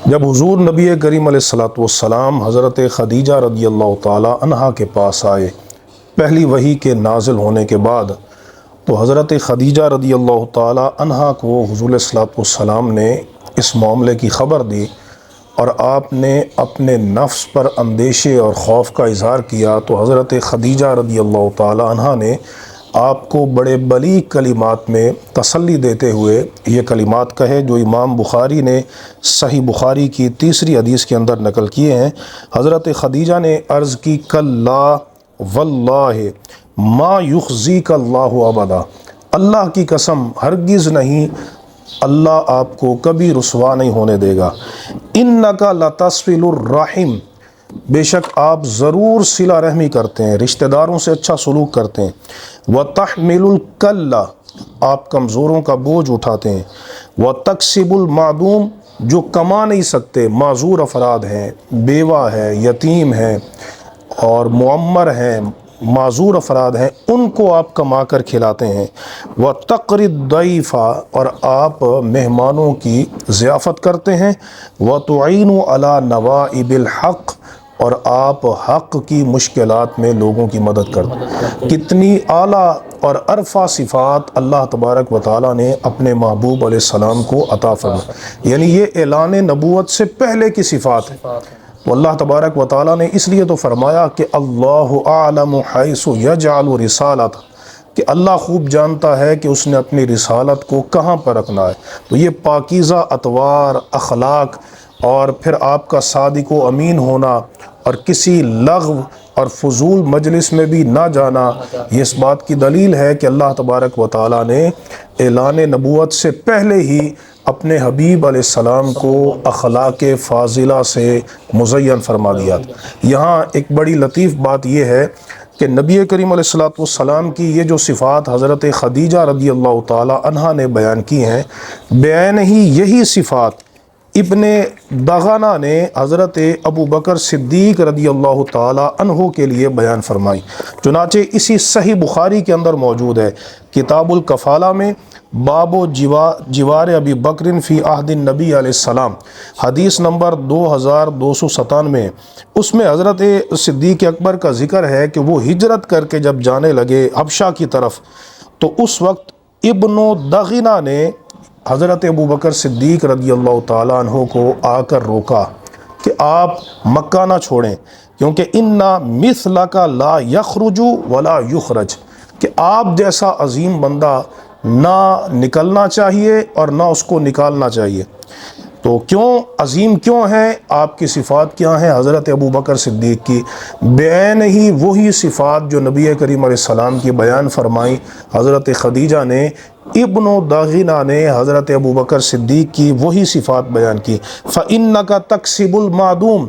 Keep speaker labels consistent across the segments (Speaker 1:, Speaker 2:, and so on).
Speaker 1: جب حضور نبی کریم علیہ الصلوۃ والسلام حضرت خدیجہ رضی اللہ تعالی عنہا کے پاس آئے پہلی وحی کے نازل ہونے کے بعد، تو حضرت خدیجہ رضی اللہ تعالی عنہا کو حضور علیہ الصلوۃ والسلام نے اس معاملے کی خبر دی، اور آپ نے اپنے نفس پر اندیشے اور خوف کا اظہار کیا۔ تو حضرت خدیجہ رضی اللہ تعالی عنہا نے آپ کو بڑے بلیغ کلمات میں تسلی دیتے ہوئے یہ کلمات کہے، جو امام بخاری نے صحیح بخاری کی تیسری حدیث کے اندر نقل کیے ہیں۔ حضرت خدیجہ نے عرض کی، کلا واللہ ما یخزیک اللہ ابدا، اللہ کی قسم ہرگز نہیں، اللہ آپ کو کبھی رسوا نہیں ہونے دے گا۔ انک لتصل الرحم، بے شک آپ ضرور صلہ رحمی کرتے ہیں، رشتہ داروں سے اچھا سلوک کرتے ہیں۔ وتحمل الکل، آپ کمزوروں کا بوجھ اٹھاتے ہیں۔ وتکسب المعدوم، جو کما نہیں سکتے، معذور افراد ہیں، بیوہ ہے، یتیم ہیں اور معمر ہیں، معذور افراد ہیں، ان کو آپ کما کر کھلاتے ہیں۔ وتقری الضیف، اور آپ مہمانوں کی ضیافت کرتے ہیں۔ وتعین علی نوائب الحق، اور آپ حق کی مشکلات میں لوگوں کی مدد کرتے ہیں۔ کتنی اعلیٰ اور عرفہ صفات اللہ تبارک و تعالیٰ نے اپنے محبوب علیہ السلام کو عطا فرمائی، یعنی یہ اعلان نبوت سے پہلے کی صفات ہے۔ تو اللہ تبارک و تعالیٰ نے اس لیے تو فرمایا کہ اللہ اعلم حیث یجعل رسالتہ، کہ اللہ خوب جانتا ہے کہ اس نے اپنی رسالت کو کہاں پر رکھنا ہے۔ تو یہ پاکیزہ اطوار، اخلاق، اور پھر آپ کا صادق و امین ہونا، اور کسی لغو اور فضول مجلس میں بھی نہ جانا، یہ اس بات کی دلیل ہے کہ اللہ تبارک و تعالیٰ نے اعلان نبوت سے پہلے ہی اپنے حبیب علیہ السلام کو اخلاق فاضلہ سے مزین فرما دیا۔ یہاں ایک بڑی لطیف بات یہ ہے کہ نبی کریم علیہ الصلوۃ والسلام کی یہ جو صفات حضرت خدیجہ رضی اللہ تعالی عنہا نے بیان کی ہیں، بعین ہی یہی صفات ابن دغنہ نے حضرت ابو بکر صدیق رضی اللہ تعالی عنہ کے لیے بیان فرمائی۔ چنانچہ اسی صحیح بخاری کے اندر موجود ہے، کتاب الکفالہ میں، باب جوار ابی بکر فی عہد النبی علیہ السلام، حدیث نمبر 2297۔ اس میں حضرت صدیق اکبر کا ذکر ہے کہ وہ ہجرت کر کے جب جانے لگے حبشہ کی طرف، تو اس وقت ابن دغنہ نے حضرت ابو بکر صدیق رضی اللہ تعالیٰ عنہ کو آ کر روکا کہ آپ مکہ نہ چھوڑیں، کیونکہ اِنَّ مِثْلَكَ لَا يَخْرُجُ وَلَا يُخْرَجُ، کہ آپ جیسا عظیم بندہ نہ نکلنا چاہیے اور نہ اس کو نکالنا چاہیے۔ تو کیوں عظیم کیوں ہیں؟ آپ کی صفات کیا ہیں حضرت ابو بکر صدیق کی؟ بعین ہی وہی صفات جو نبی کریم علیہ السلام کی بیان فرمائی حضرت خدیجہ نے، ابن دغنہ نے حضرت ابو بکر صدیق کی وہی صفات بیان کی۔ فَإِنَّكَ تَكْسِبُ الْمَعْدُومَ،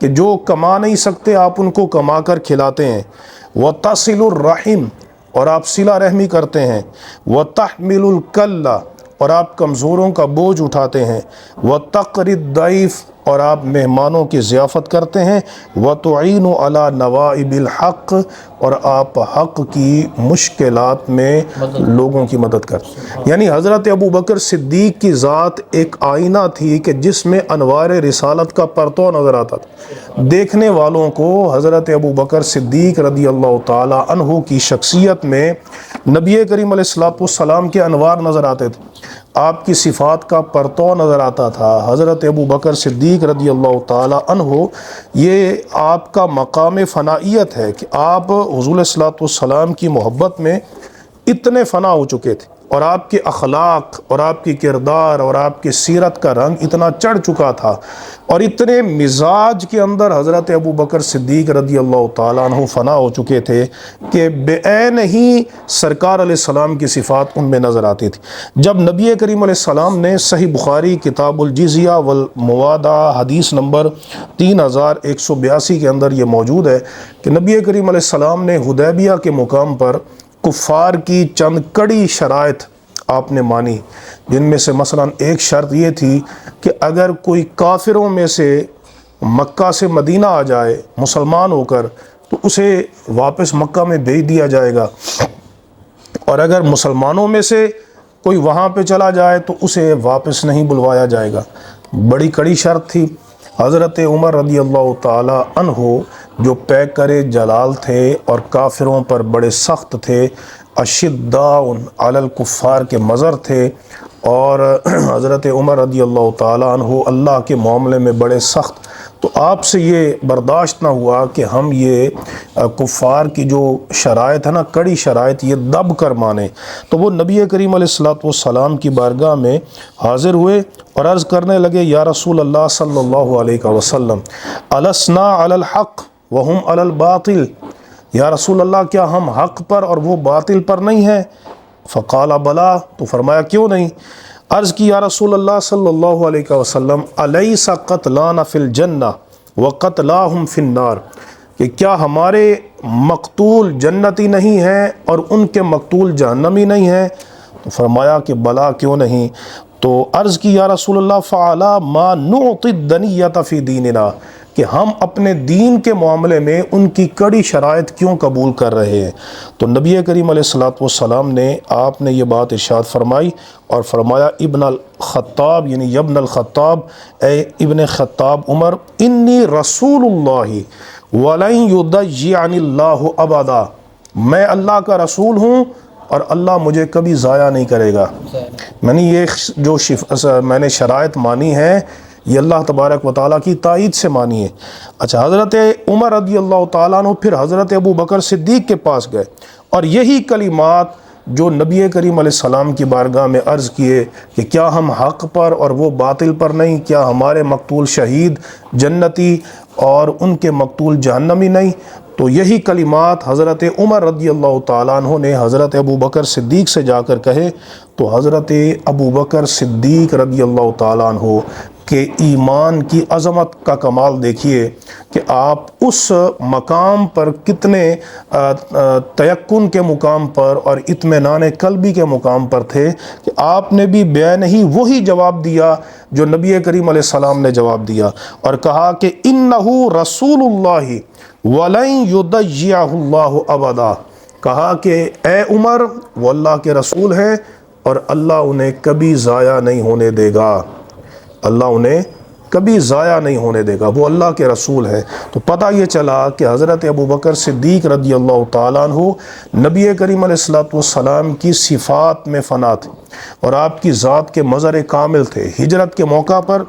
Speaker 1: کہ جو کما نہیں سکتے آپ ان کو کما کر کھلاتے ہیں۔ وَتَصِلُ الرَّحِمَ، اور آپ صلہ رحمی کرتے ہیں۔ وَتَحْمِلُ الْكَلَّ، اور آپ کمزوروں کا بوجھ اٹھاتے ہیں۔ وَتَقْرِي الضَّيْفَ، اور آپ مہمانوں کی ضیافت کرتے ہیں۔ وَتُعِينُ عَلَى نَوَائِبِ الْحَقِّ، اور آپ حق کی مشکلات میں لوگوں کی مدد کرتے ہیں۔ یعنی حضرت ابو بکر صدیق کی ذات ایک آئینہ تھی کہ جس میں انوار رسالت کا پرتو نظر آتا تھا۔ دیکھنے والوں کو حضرت ابو بکر صدیق رضی اللہ تعالی عنہ کی شخصیت میں نبی کریم علیہ الصلوۃ والسلام کے انوار نظر آتے تھے، آپ کی صفات کا پرتو نظر آتا تھا۔ حضرت ابو بکر صدیق رضی اللہ تعالی عنہ، یہ آپ کا مقام فنائیت ہے کہ آپ حضور علیہ الصلوۃ والسلام کی محبت میں اتنے فنا ہو چکے تھے، اور آپ کے اخلاق اور آپ کی کردار اور آپ کی سیرت کا رنگ اتنا چڑھ چکا تھا، اور اتنے مزاج کے اندر حضرت ابو بکر صدیق رضی اللہ تعالیٰ عنہ فنا ہو چکے تھے کہ بعین ہی سرکار علیہ السلام کی صفات ان میں نظر آتی تھی۔ جب نبی کریم علیہ السلام نے صحیح بخاری کتاب الجزیہ والموادہ حدیث نمبر 3182 کے اندر یہ موجود ہے کہ نبی کریم علیہ السلام نے حدیبیہ کے مقام پر کفار کی چند کڑی شرائط آپ نے مانی، جن میں سے مثلا ایک شرط یہ تھی کہ اگر کوئی کافروں میں سے مکہ سے مدینہ آ جائے مسلمان ہو کر، تو اسے واپس مکہ میں بھیج دیا جائے گا، اور اگر مسلمانوں میں سے کوئی وہاں پہ چلا جائے تو اسے واپس نہیں بلوایا جائے گا۔ بڑی کڑی شرط تھی۔ حضرت عمر رضی اللہ تعالی عنہ جو پیکر جلال تھے اور کافروں پر بڑے سخت تھے، اشداء علی الکفار کے مظہر تھے، اور حضرت عمر رضی اللہ تعالی عنہ اللہ کے معاملے میں بڑے سخت، تو آپ سے یہ برداشت نہ ہوا کہ ہم یہ کفار کی جو شرائط ہے نا، کڑی شرائط، یہ دب کر مانیں۔ تو وہ نبی کریم علیہ السلام کی بارگاہ میں حاضر ہوئے اور عرض کرنے لگے، یا رسول اللہ صلی اللہ علیہ وسلم، السنا علی الحق وہم علی الباطل، یا رسول اللہ کیا ہم حق پر اور وہ باطل پر نہیں ہیں؟ فقال بلا، تو فرمایا کیوں نہیں؟ عرض کی، یا رسول اللہ صلی اللہ علیہ وسلم، الیس قتلانا فی الجنہ وقتلاہم فی النار، کہ کیا ہمارے مقتول جنتی نہیں ہیں اور ان کے مقتول جہنمی نہیں ہیں؟ تو فرمایا کہ بلا کیوں نہیں؟ تو عرض کی، یا رسول اللہ فعلا ما نعطی الدنیۃ فی دیننا، کہ ہم اپنے دین کے معاملے میں ان کی کڑی شرائط کیوں قبول کر رہے ہیں؟ تو نبی کریم علیہ السلام نے آپ نے یہ بات ارشاد فرمائی اور فرمایا، ابن الخطاب، یعنی ابن الخطاب، اے ابن خطاب عمر، انی رسول اللہ ولن یضیعنی اللہ ابدا، میں اللہ کا رسول ہوں اور اللہ مجھے کبھی ضائع نہیں کرے گا۔ میں نے یہ جو میں نے شرائط مانی ہے، یہ اللہ تبارک و تعالیٰ کی تائید سے مانی ہے۔ اچھا، حضرت عمر رضی اللہ تعالیٰ عنہ پھر حضرت ابو بکر صدیق کے پاس گئے اور یہی کلمات جو نبی کریم علیہ السلام کی بارگاہ میں عرض کیے کہ کیا ہم حق پر اور وہ باطل پر نہیں، کیا ہمارے مقتول شہید جنتی اور ان کے مقتول جہنمی نہیں؟ تو یہی کلمات حضرت عمر رضی اللہ تعالیٰ عنہ نے حضرت ابو بکر صدیق سے جا کر کہے، تو حضرت ابو بکر صدیق رضی اللہ تعالیٰ عنہ کہ ایمان کی عظمت کا کمال دیکھیے کہ آپ اس مقام پر کتنے تیقن کے مقام پر اور اطمینان قلبی کے مقام پر تھے کہ آپ نے بھی بے نہیں وہی جواب دیا جو نبی کریم علیہ السلام نے جواب دیا، اور کہا کہ انہو رسول اللہ ولن یضیعہ اللہ ابدا، کہا کہ اے عمر، وہ اللہ کے رسول ہیں اور اللہ انہیں کبھی ضائع نہیں ہونے دے گا، اللہ انہیں کبھی ضائع نہیں ہونے دے گا، وہ اللہ کے رسول ہے۔ تو پتہ یہ چلا کہ حضرت ابو بکر صدیق رضی اللہ تعالیٰ عنہ نبی کریم علیہ السلام کی صفات میں فنا تھے اور آپ کی ذات کے مظہر کامل تھے۔ ہجرت کے موقع پر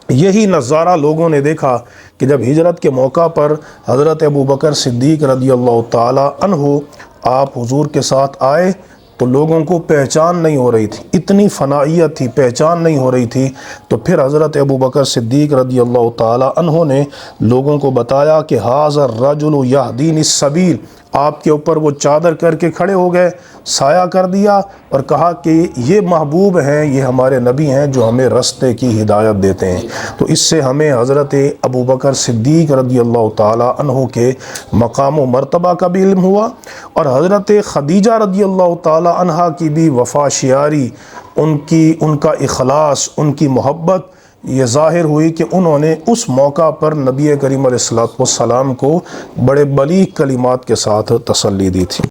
Speaker 1: یہی نظارہ لوگوں نے دیکھا کہ جب ہجرت کے موقع پر حضرت ابو بکر صدیق رضی اللہ تعالیٰ عنہ آپ حضور کے ساتھ آئے تو لوگوں کو پہچان نہیں ہو رہی تھی، اتنی فنائیت تھی، پہچان نہیں ہو رہی تھی۔ تو پھر حضرت ابو بکر صدیق رضی اللہ تعالیٰ عنہ نے لوگوں کو بتایا کہ ھذا الرجل یہدینی السبیل، آپ کے اوپر وہ چادر کر کے کھڑے ہو گئے، سایہ کر دیا اور کہا کہ یہ محبوب ہیں، یہ ہمارے نبی ہیں جو ہمیں رستے کی ہدایت دیتے ہیں۔ تو اس سے ہمیں حضرت ابو بکر صدیق رضی اللہ تعالیٰ عنہ کے مقام و مرتبہ کا بھی علم ہوا، اور حضرت خدیجہ رضی اللہ تعالیٰ عنہ کی بھی وفا شیاری، ان کا اخلاص، ان کی محبت یہ ظاہر ہوئی کہ انہوں نے اس موقع پر نبی کریم علیہ السلام کو بڑے بلیغ کلمات کے ساتھ تسلی دی تھی۔